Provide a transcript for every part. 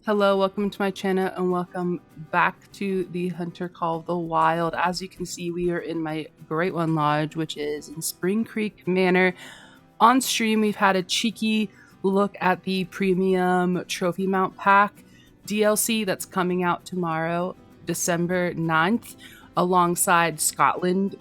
Hello, welcome to my channel and welcome back to the Hunter Call of the Wild. As you can see, we are in my Great One Lodge, which is in Spring Creek Manor. On stream, we've had a cheeky look at the premium trophy mount pack DLC that's coming out tomorrow, December 9th, alongside Scotland.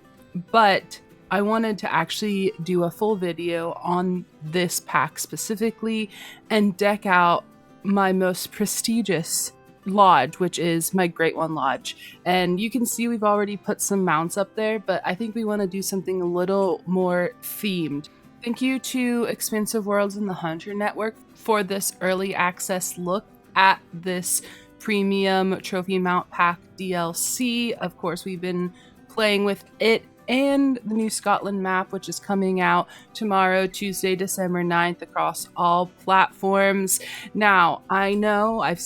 But I wanted to actually do a full video on this pack specifically and deck out my most prestigious lodge, which is my Great One Lodge. And you can see we've already put some mounts up there, but I think we want to do something a little more themed. Thank you to Expansive Worlds and the Hunter Network for this early access look at this premium trophy mount pack DLC. Of course, we've been playing with it and the new Scotland map, which is coming out tomorrow, Tuesday, December 9th, across all platforms. Now, I know I've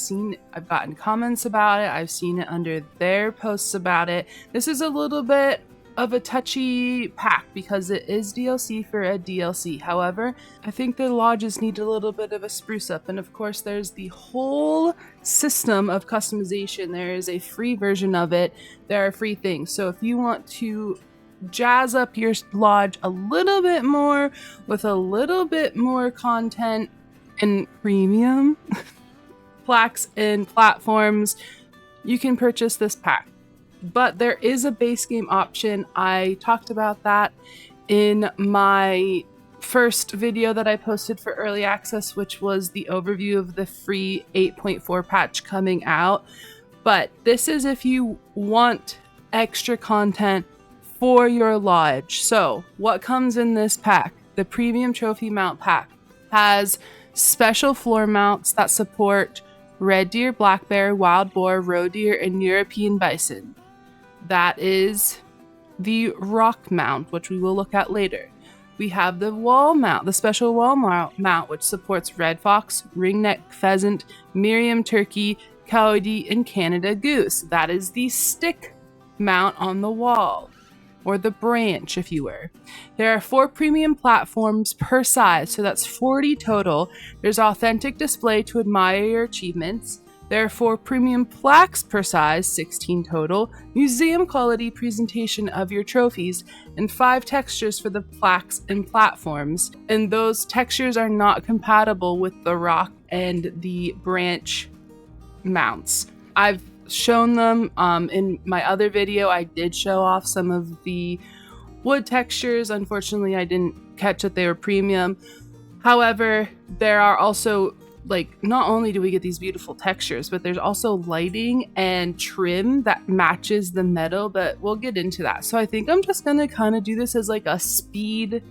gotten comments about it. I've seen it under their posts about it. This is a little bit of a touchy pack because it is DLC for a DLC. However, I think the lodges need a little bit of a spruce up. And of course, there's the whole system of customization. There is a free version of it. There are free things. So if you want to jazz up your lodge a little bit more with a little bit more content and premium plaques and platforms, you can purchase this pack. But there is a base game option. I talked about that in my first video that I posted for early access, which was the overview of the free 8.4 patch coming out. But this is if you want extra content for your lodge. So what comes in this pack? The premium trophy mount pack has special floor mounts that support red deer, black bear, wild boar, roe deer, and European bison. That is the rock mount, which we will look at later. We have the wall mount, the special wall mount, which supports red fox, ringneck pheasant, Miriam turkey, coyote, and Canada goose. That is the stick mount on the wall, or the branch, if you were. There are 4 premium platforms per size, so that's 40 total. There's authentic display to admire your achievements. There are 4 premium plaques per size, 16 total, museum quality presentation of your trophies, and 5 textures for the plaques and platforms. And those textures are not compatible with the rock and the branch mounts. I've shown them in my other video. I did show off some of the wood textures. Unfortunately, I didn't catch that they were premium. However, there are also, not only do we get these beautiful textures, but there's also lighting and trim that matches the metal, but we'll get into that. So I think I'm just gonna kind of do this as like a speed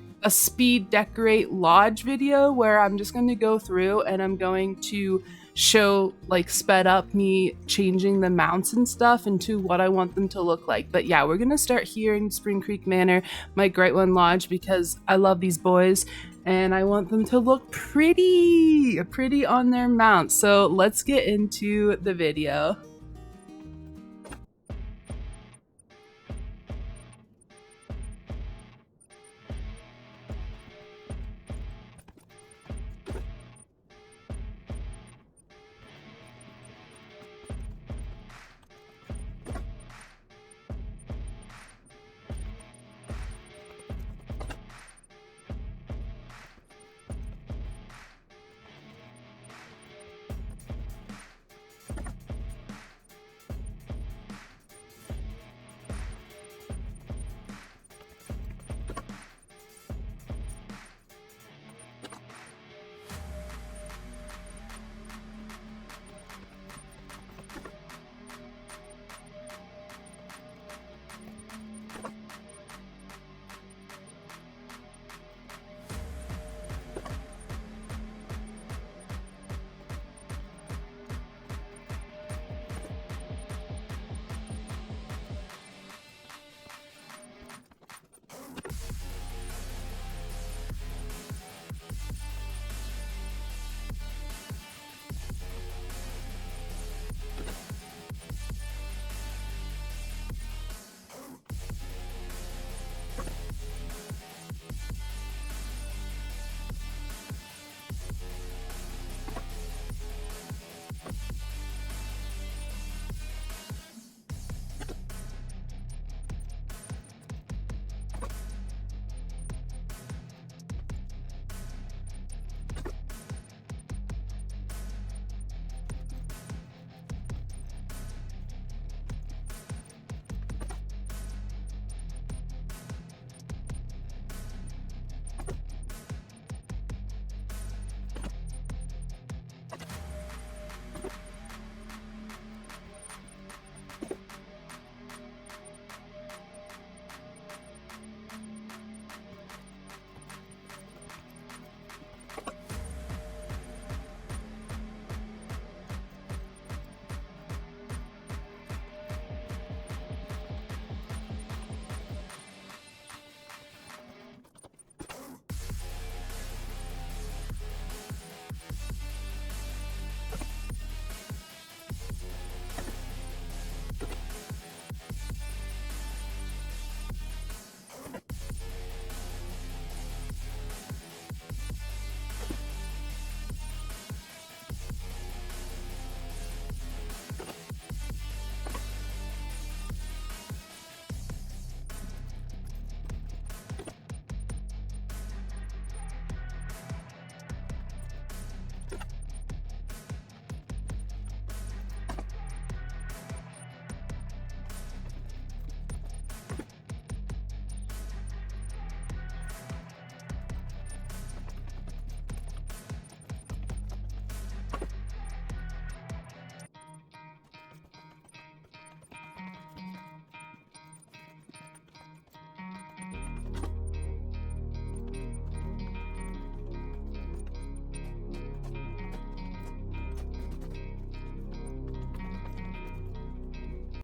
decorate lodge video where I'm just going to go through and I'm going to show sped up me changing the mounts and stuff into what I want them to look like. But yeah, we're gonna start here in Spring Creek Manor, my Great One Lodge, because I love these boys and I want them to look pretty on their mounts. So let's get into the video.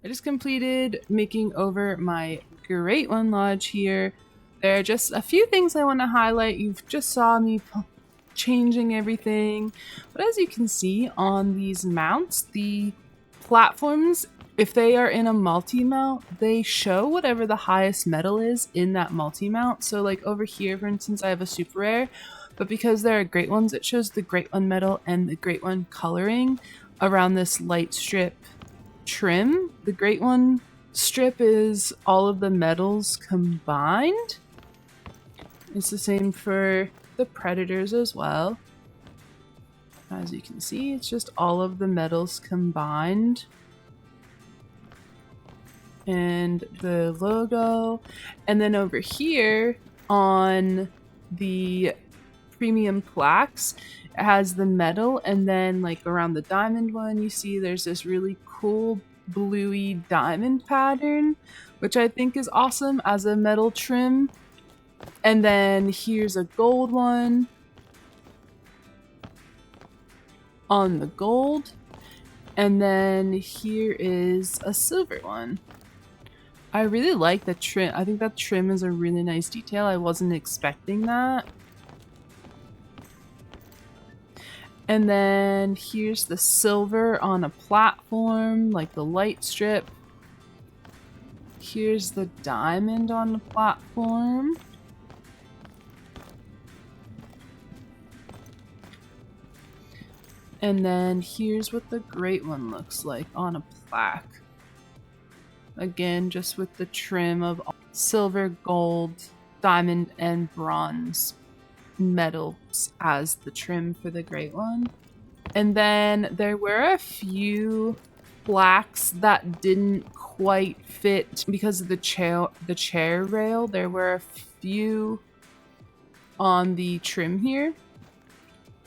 I just completed making over my Great One Lodge here. There are just a few things I want to highlight. You've just saw me changing everything, but as you can see on these mounts, the platforms, if they are in a multi-mount, they show whatever the highest metal is in that multi-mount. So like over here, for instance, I have a super rare, but because there are great ones, it shows the great one metal and the great one coloring around this light strip trim. The great one strip is all of the metals combined. It's the same for the predators as well. As you can see, it's just all of the metals combined. And the logo. And then over here on the premium plaques, it has the metal, and then like around the diamond one, you see there's this really cool bluey diamond pattern, which I think is awesome as a metal trim. And then here's a gold one on the gold, and then here is a silver one. I really like the trim. I think that trim is a really nice detail. I wasn't expecting that. And then here's the silver on a platform, like the light strip. Here's the diamond on the platform. And then here's what the great one looks like on a plaque. Again, just with the trim of silver, gold, diamond, and bronze metals as the trim for the great one. And then there were a few plaques that didn't quite fit because of the chair rail. There were a few on the trim here.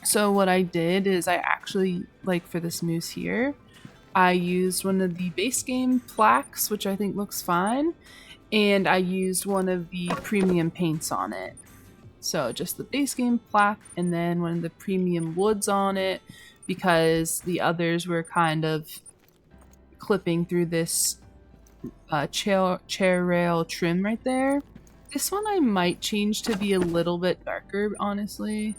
So what I did is I actually, like for this moose here, I used one of the base game plaques, which I think looks fine, and I used one of the premium paints on it. So just the base game plaque and then one of the premium woods on it, because the others were kind of clipping through this chair rail trim right there. This one I might change to be a little bit darker, honestly.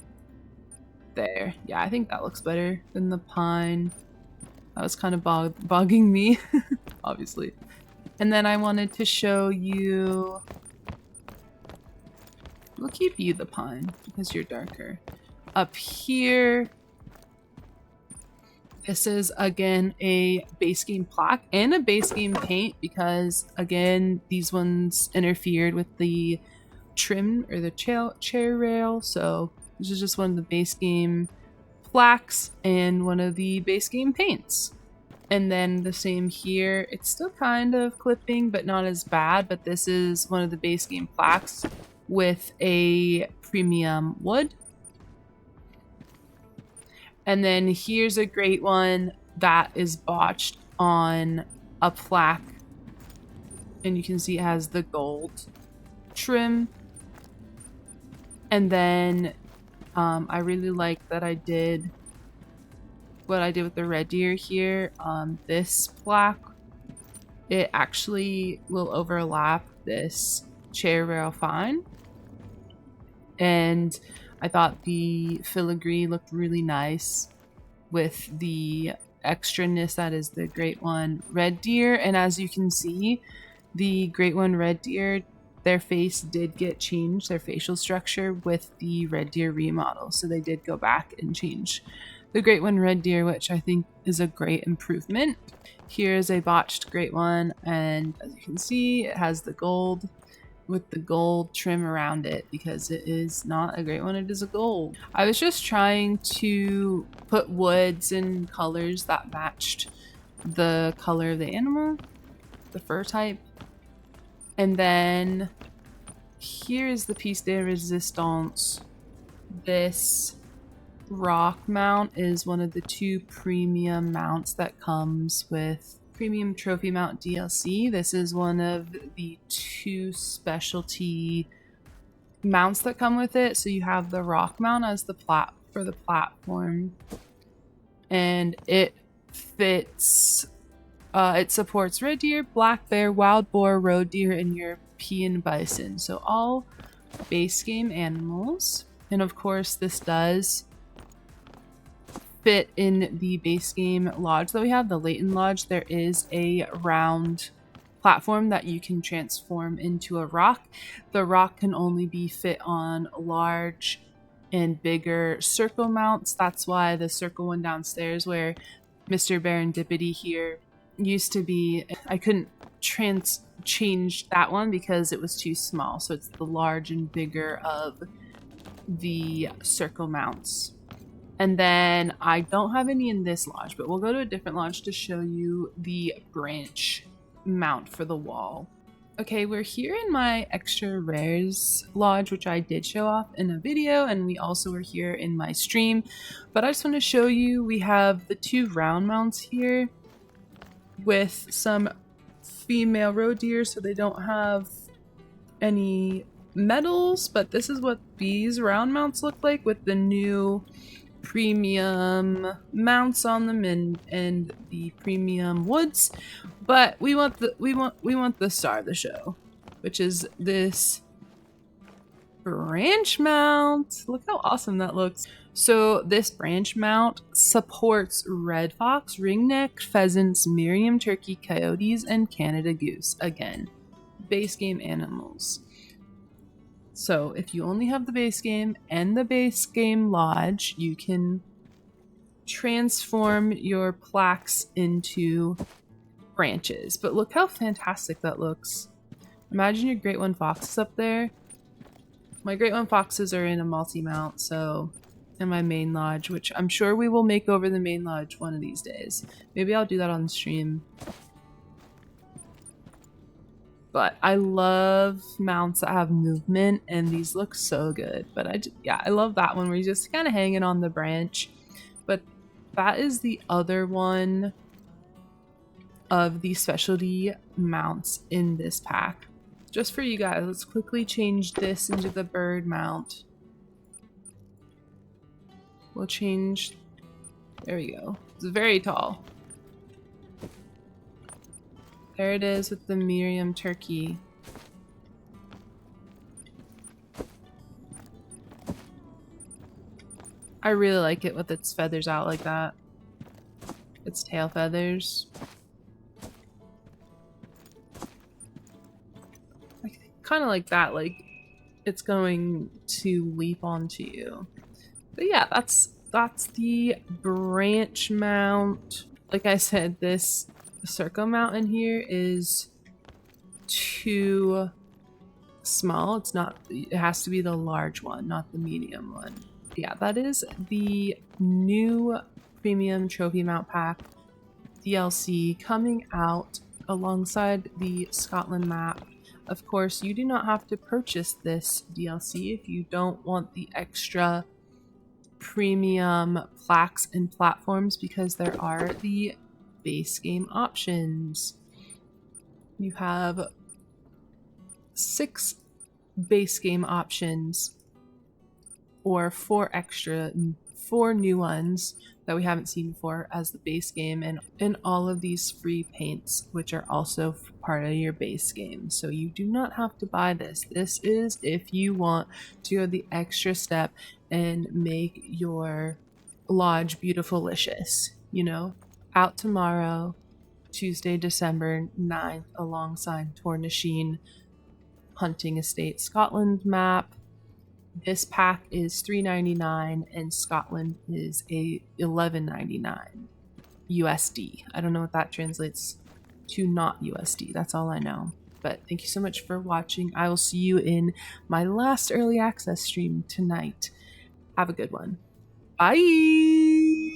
There. Yeah, I think that looks better than the pine. That was kind of bogging me, obviously. And then I wanted to show you... We'll keep you the pine because you're darker. Up here, this is again a base game plaque and a base game paint because again, these ones interfered with the trim or the chair rail. So this is just one of the base game plaques and one of the base game paints. And then the same here. It's still kind of clipping, but not as bad. But this is one of the base game plaques with a premium wood. And then here's a great one that is botched on a plaque. And you can see it has the gold trim. And then I really like that I did what I did with the red deer here on this plaque. It actually will overlap this chair rail fine. And I thought the filigree looked really nice with the extraness that is the Great One red deer. And as you can see, the Great One red deer, their face did get changed, their facial structure with the red deer remodel. So they did go back and change the Great One red deer, which I think is a great improvement. Here is a botched Great One, and as you can see, it has the gold with the gold trim around it because it is not a great one, it is a gold. I was just trying to put woods and colors that matched the color of the animal, the fur type. And then here's the piece de resistance. This rock mount is one of the 2 premium mounts that comes with Premium Trophy Mount DLC. This is one of the 2 specialty mounts that come with it. So you have the rock mount as the for the platform, and it fits It supports red deer, black bear, wild boar, roe deer, and European bison. So all base game animals. And of course, this does fit in the base game lodge that we have, the Leighton Lodge. There is a round platform that you can transform into a rock. The rock can only be fit on large and bigger circle mounts. That's why the circle one downstairs where Mr. Serendipity here used to be, I couldn't change that one because it was too small. So it's the large and bigger of the circle mounts. And then I don't have any in this lodge, but we'll go to a different lodge to show you the branch mount for the wall. Okay, we're here in my extra rares lodge, which I did show off in a video, and we also were here in my stream. But I just want to show you, we have the 2 round mounts here with some female roe deer, so they don't have any medals, but this is what these round mounts look like with the new premium mounts on them and the premium woods. But we want the star of the show, which is this branch mount. Look how awesome that looks. So this branch mount supports red fox, ringneck pheasants, Merriam turkey, coyotes, and Canada goose. Again, base game animals. So if you only have the base game and the base game lodge, you can transform your plaques into branches. But look how fantastic that looks. Imagine your Great One Foxes up there. My Great One Foxes are in a multi-mount, so in my main lodge, which I'm sure we will make over the main lodge one of these days. Maybe I'll do that on stream. But I love mounts that have movement, and these look so good. But I love that one where you're just kind of hanging on the branch. But that is the other one of the specialty mounts in this pack. Just for you guys, let's quickly change this into the bird mount. We'll change, there we go. It's very tall. There it is with the Merriam turkey. I really like it with its feathers out like that. Its tail feathers. Kind of like that, like it's going to leap onto you. But yeah, that's the branch mount. Like I said, this circle mount in here is too small. It's not, it has to be the large one, not the medium one. Yeah, that is the new premium trophy mount pack DLC coming out alongside the Scotland map. Of course, you do not have to purchase this DLC if you don't want the extra premium plaques and platforms, because there are the base game options. You have 6 base game options, or 4 new ones that we haven't seen before as the base game, and all of these free paints, which are also part of your base game. So you do not have to buy this. This is if you want to go the extra step and make your lodge beautifulicious, you know? Out tomorrow, Tuesday, December 9th, alongside Torr Hunting Estate Scotland map. This pack is $3.99 and Scotland is a $11.99 USD. I don't know what that translates to, not USD. That's all I know. But thank you so much for watching. I will see you in my last early access stream tonight. Have a good one. Bye!